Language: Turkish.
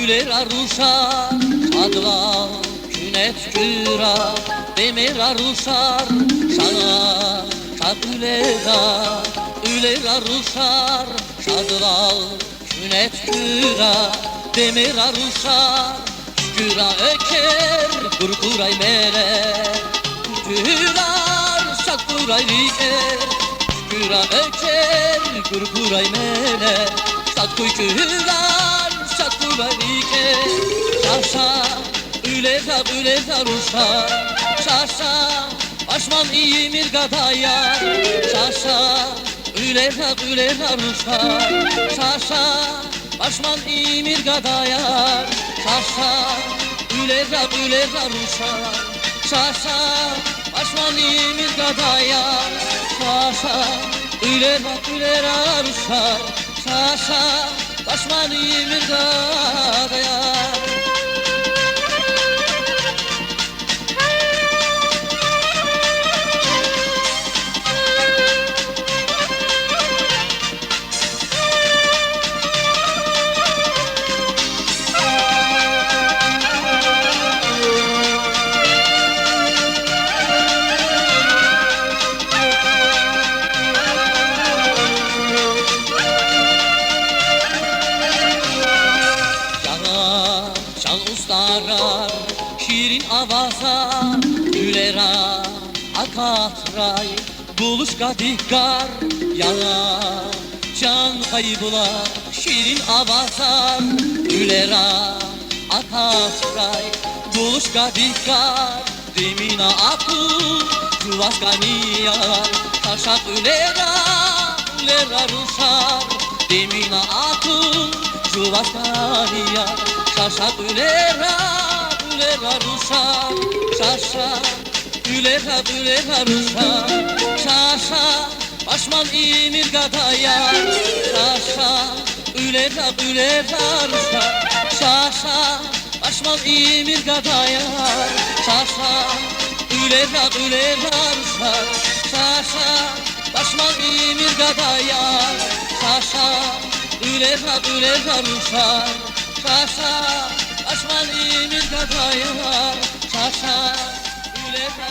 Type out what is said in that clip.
Ülera ruşar, adla künet küra, demera ruşar, şana şak ülera. Ülera ruşar, şadla künet küra, demera ruşar, küra öker, kurkuray mere. Kürar, şak kuray riker, küra öker, kurkuray mere. Şak kuy kürar, şak kuray riker. Şaşa, üleza ruşar, şaşa, başman iyi mirgadaya. Şaşa, üleza ruşar, şaşa, başman iyi mirgadaya. Şaşa, üleza ruşar, şaşa, başman iyi mirgadaya. Şaşa, üleza ruşar, şaşa, başman iyi mirgadaya. Ustarar, şirin avaza, ülera, akatray, buluşka dikar, yana, can kaybolar, şirin avaza, ülera, akatray, buluşka dikar, demina aku, juvaskaniya, taşak ülera ruşar, demina aku, juvaskaniya. Şaşa ülera ruşar, şaşa ülera ruşar, şaşa başman iyi mirgadaya. Şaşa ülera ruşar, şaşa başman iyi mirgadaya. Şaşa ülera ruşar, şaşa başman iyi mirgadaya. Şaşa ülera ruşar, şaşa, başman iyi mirgadaya. Şaşa, ülera